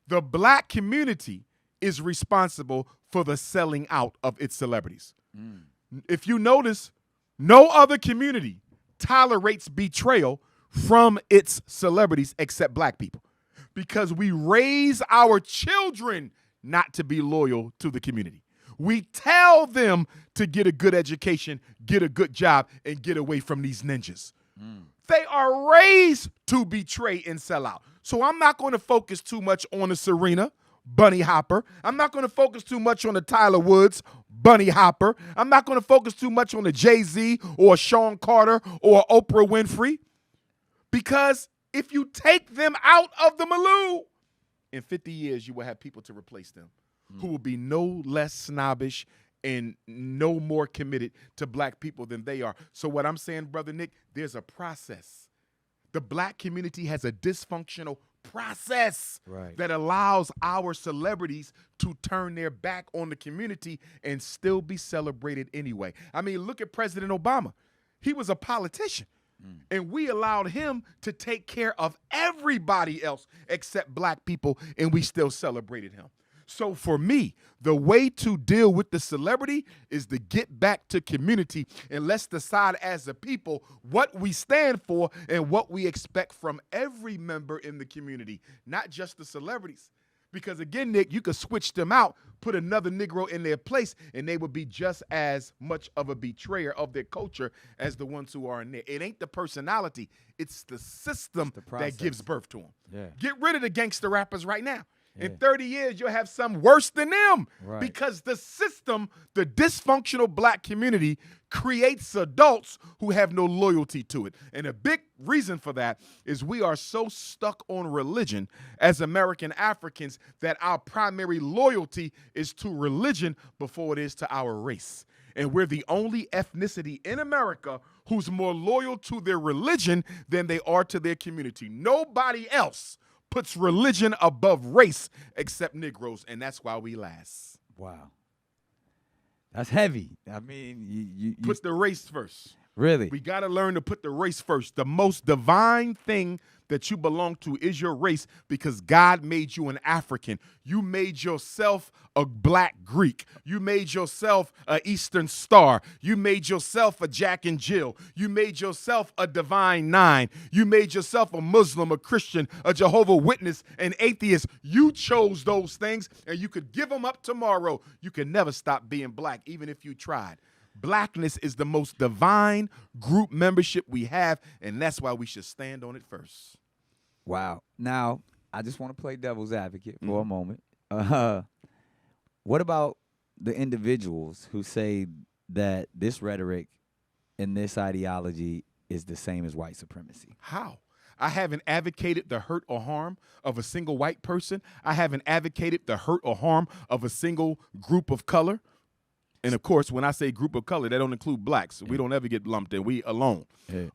The black community is responsible for the selling out of its celebrities. If you notice, no other community tolerates betrayal from its celebrities except black people, because we raise our children not to be loyal to the community. We tell them to get a good education, get a good job, and get away from these ninjas. They are raised to betray and sell out. So I'm not going to focus too much on the Serena, Bunny Hopper. I'm not going to focus too much on the Tyler Woods, Bunny Hopper. I'm not going to focus too much on the Jay-Z or Sean Carter or Oprah Winfrey. Because if you take them out of the milieu, in 50 years you will have people to replace them who will be no less snobbish and no more committed to black people than they are. So what I'm saying, Brother Nick, there's a process. The black community has a dysfunctional process that allows our celebrities to turn their back on the community and still be celebrated anyway. I mean, look at President Obama. He was a politician, and we allowed him to take care of everybody else except black people, and we still celebrated him. So for me, the way to deal with the celebrity is to get back to community, and let's decide as a people what we stand for and what we expect from every member in the community, not just the celebrities. Because again, Nick, you could switch them out, put another Negro in their place, and they would be just as much of a betrayer of their culture as the ones who are in there. It ain't the personality, it's the system that gives birth to them. Get rid of the gangster rappers right now. In 30 years, you'll have some worse than them, because the system, the dysfunctional black community, creates adults who have no loyalty to it. And a big reason for that is we are so stuck on religion as American Africans that our primary loyalty is to religion before it is to our race. And we're the only ethnicity in America who's more loyal to their religion than they are to their community. Nobody else puts religion above race except Negroes, and that's why we last. Wow. That's heavy. I mean, you put the race first. Really? We got to learn to put the race first. The most divine thing that you belong to is your race, because God made you an African. You made yourself a black Greek. You made yourself an Eastern Star. You made yourself a Jack and Jill. You made yourself a Divine Nine. You made yourself a Muslim, a Christian, a Jehovah's Witness, an atheist. You chose those things, and you could give them up tomorrow. You can never stop being black, even if you tried. Blackness is the most divine group membership we have, and that's why we should stand on it first. Wow. Now, I just want to play devil's advocate for a moment. What about the individuals who say that this rhetoric and this ideology is the same as white supremacy? How? I haven't advocated the hurt or harm of a single white person. I haven't advocated the hurt or harm of a single group of color. And of course, when I say group of color, that don't include blacks. We don't ever get lumped in. We alone.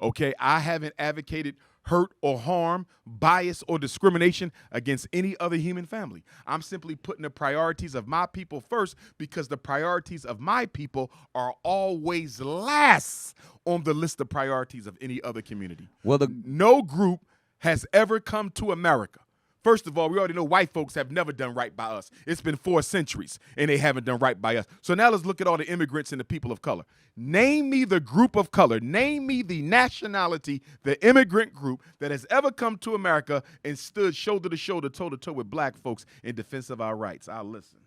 Okay? I haven't advocated hurt or harm, bias or discrimination against any other human family. I'm simply putting the priorities of my people first, because the priorities of my people are always last on the list of priorities of any other community. Well, no group has ever come to America. First of all, we already know white folks have never done right by us. It's been 4 centuries, and they haven't done right by us. So now let's look at all the immigrants and the people of color. Name me the group of color. Name me the nationality, the immigrant group that has ever come to America and stood shoulder to shoulder, toe to toe with black folks in defense of our rights. I'll listen.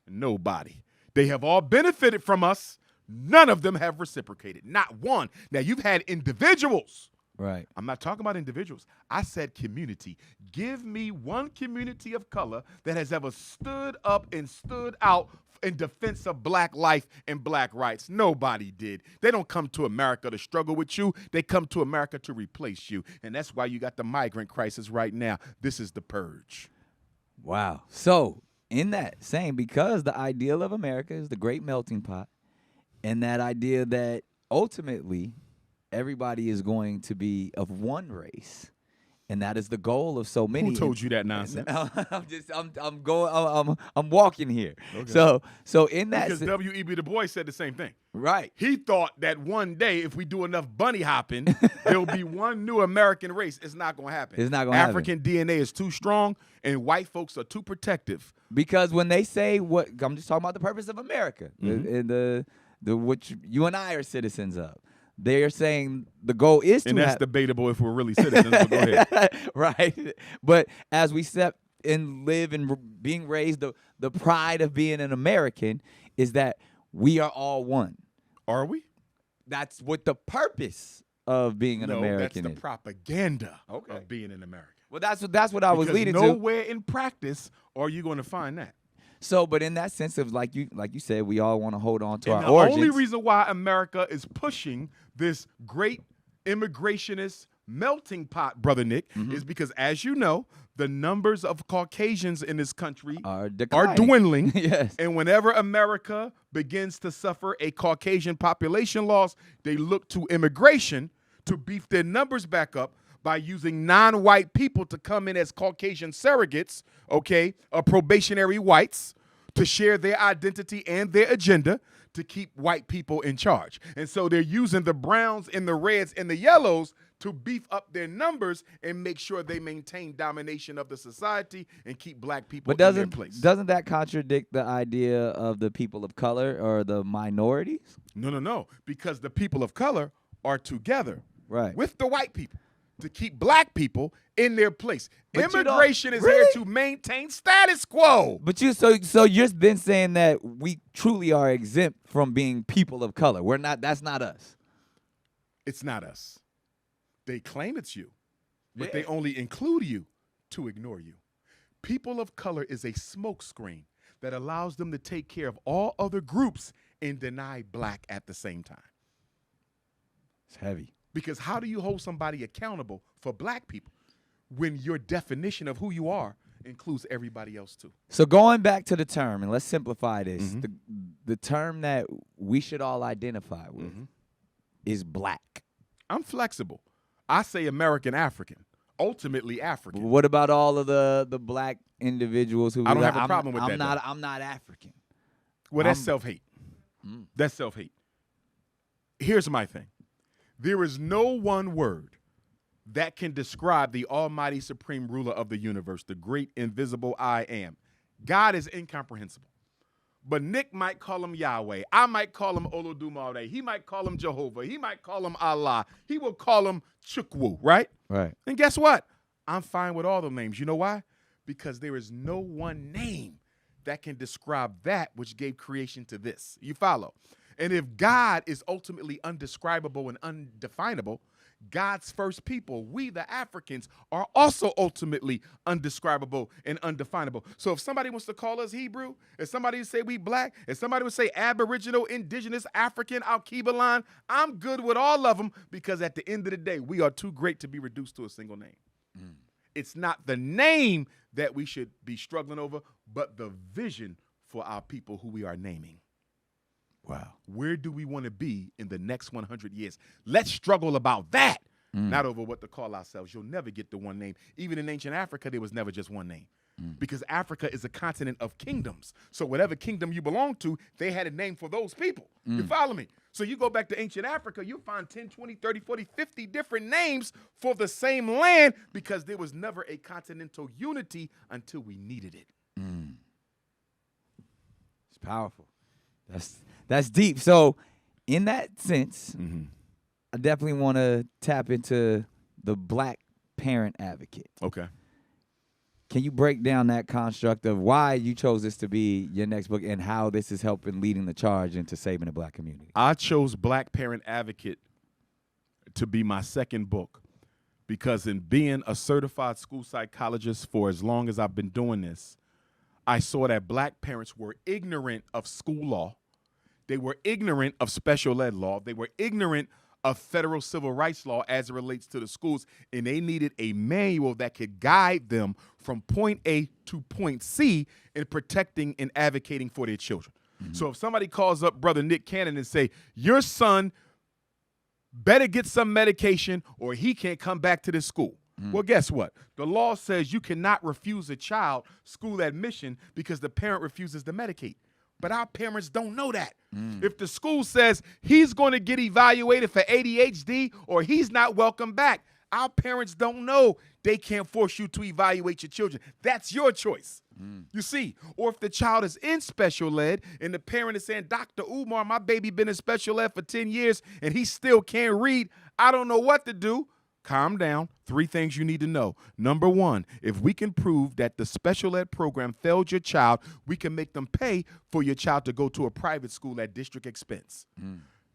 Nobody. They have all benefited from us. None of them have reciprocated. Not one. Now, you've had individuals. Right. I'm not talking about individuals. I said community. Give me one community of color that has ever stood up and stood out in defense of black life and black rights. Nobody did. They don't come to America to struggle with you. They come to America to replace you. And that's why you got the migrant crisis right now. This is the purge. Wow. So in that same, because the ideal of America is the great melting pot, and that idea that ultimately everybody is going to be of one race, And that is the goal of so many. Who told you that nonsense? I'm walking here. Okay. So in that Because W.E.B. Du Bois said the same thing. right. He thought that one day, if we do enough bunny hopping, there'll be one new American race. It's not going to happen. It's not gonna happen. African DNA is too strong, and white folks are too protective. Because when they say what I'm just talking about the purpose of America, Mm-hmm. the which you and I are citizens of. They are saying the goal is to And that's have debatable if we're really citizens, but go ahead. right. But as we step and live and being raised, the pride of being an American is that we are all one. Are we? That's what the purpose of being an American that's the is. propaganda Okay. of being an American. Well, that's what I was Because leading to. nowhere in practice are you going to find that. So, but in that sense of like you said, we all want to hold on to And our the origins. only reason why America is pushing this great immigrationist melting pot, Brother Nick, is because, as you know, the numbers of Caucasians in this country are are declining. dwindling. Yes. And whenever America begins to suffer a Caucasian population loss, they look to immigration to beef their numbers back up by using non-white people to come in as Caucasian surrogates, okay, probationary whites, to share their identity and their agenda to keep white people in charge. And so they're using the browns and the reds and the yellows to beef up their numbers and make sure they maintain domination of the society and keep black people But in their place. doesn't that contradict the idea of the people of color or the minorities? No, because the people of color are together Right. with the white people to keep black people in their place. But you don't- Immigration is really? here to maintain status quo. But so you're then saying that we truly are exempt from being people of color. We're not. That's not us. It's not us. They claim it's you, but Yeah. they only include you to ignore you. People of color is a smokescreen that allows them to take care of all other groups and deny black at the same time. It's heavy. Because how do you hold somebody accountable for black people when your definition of who you are includes everybody else too? So going back to the term, and let's simplify this. Mhm. The term that we should all identify with Mhm. is black. I'm flexible. I say American African, ultimately African. What about all of the black individuals who I don't be have a like, problem with I'm that, Not, though. I'm not African. Well, that's I'm- self-hate. That's self-hate. Here's my thing. There is no one word that can describe the almighty supreme ruler of the universe, the great invisible I am. God is incomprehensible. But Nick might call him Yahweh. I might call him Olodumare. He might call him Jehovah. He might call him Allah. He will call him Chukwu, right? Right. And guess what? I'm fine with all the names. You know why? Because there is no one name that can describe that which gave creation to this. You follow? And if God is ultimately undescribable and undefinable, God's first people, we the Africans, are also ultimately undescribable and undefinable. So if somebody wants to call us Hebrew, if somebody would say we black, if somebody would say Aboriginal, Indigenous, African, Al-Kibalan, I'm good with all of them because at the end of the day, we are too great to be reduced to a single name. It's not the name that we should be struggling over, but the vision for our people who we are naming. Wow. Where do we want to be in the next 100 years? Let's struggle about that, not over what to call ourselves. You'll never get the one name. Even in ancient Africa, there was never just one name because Africa is a continent of kingdoms. So whatever kingdom you belong to, they had a name for those people. You follow me? So you go back to ancient Africa, you'll find 10, 20, 30, 40, 50 different names for the same land because there was never a continental unity until we needed it. It's powerful. That's deep. So in that sense, I definitely want to tap into the black parent advocate. Okay. Can you break down that construct of why you chose this to be your next book and how this is helping leading the charge into saving the black community? I chose Black Parent Advocate to be my second book because in being a certified school psychologist for as long as I've been doing this, I saw that black parents were ignorant of school law. They were ignorant of special ed law. They were ignorant of federal civil rights law as it relates to the schools, and they needed a manual that could guide them from point A to point C in protecting and advocating for their children. So if somebody calls up Brother Nick Cannon and say, your son better get some medication or he can't come back to this school, Well, guess what? The law says you cannot refuse a child school admission because the parent refuses to medicate. But our parents don't know that. If the school says he's going to get evaluated for ADHD or he's not welcome back, our parents don't know they can't force you to evaluate your children. That's your choice. You see, or if the child is in special ed and the parent is saying, Dr. Umar, my baby been in special ed for 10 years and he still can't read, I don't know what to do. Calm down. 3 things you need to know. Number 1, if we can prove that the special ed program failed your child, we can make them pay for your child to go to a private school at district expense.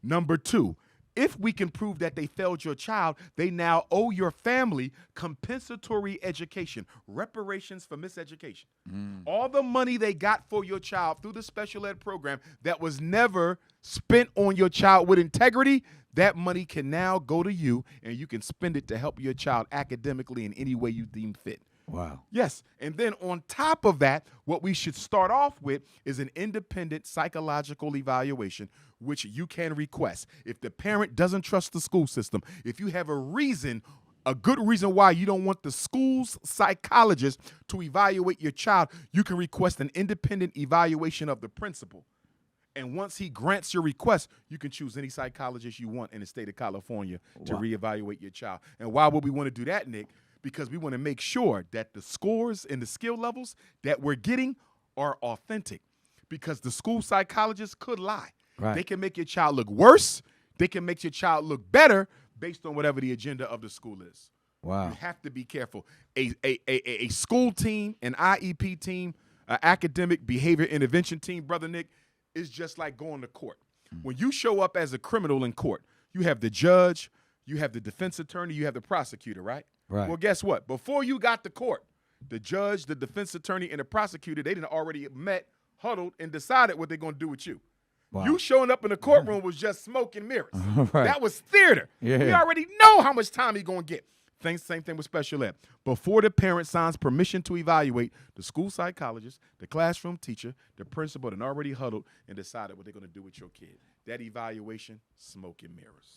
Number 2, if we can prove that they failed your child, they now owe your family compensatory education, reparations for miseducation. All the money they got for your child through the special ed program that was never spent on your child with integrity, that money can now go to you and you can spend it to help your child academically in any way you deem fit. Wow. Yes. And then on top of that, what we should start off with is an independent psychological evaluation, which you can request. If the parent doesn't trust the school system, if you have a good reason why you don't want the school's psychologist to evaluate your child, you can request an independent evaluation of the principal. And once he grants your request, you can choose any psychologist you want in the state of California to reevaluate your child. And why would we want to do that, Nick? Because we want to make sure that the scores and the skill levels that we're getting are authentic. Because the school psychologists could lie. Right. They can make your child look worse. They can make your child look better based on whatever the agenda of the school is. Wow. You have to be careful. A school team, an IEP team, an academic behavior intervention team, Brother Nick, is just like going to court. When you show up as a criminal in court, you have the judge, you have the defense attorney, you have the prosecutor, right? Right. Well, guess what? Before you got to court, the judge, the defense attorney, and the prosecutor, they didn't already met, huddled, and decided what they're going to do with you. Wow. You showing up in the courtroom was just smoke and mirrors. Right. That was theater. Yeah. We already know how much time he's going to get. Same thing with special ed. Before the parent signs permission to evaluate, the school psychologist, the classroom teacher, the principal, and already huddled and decided what they're going to do with your kid. That evaluation, smoke and mirrors.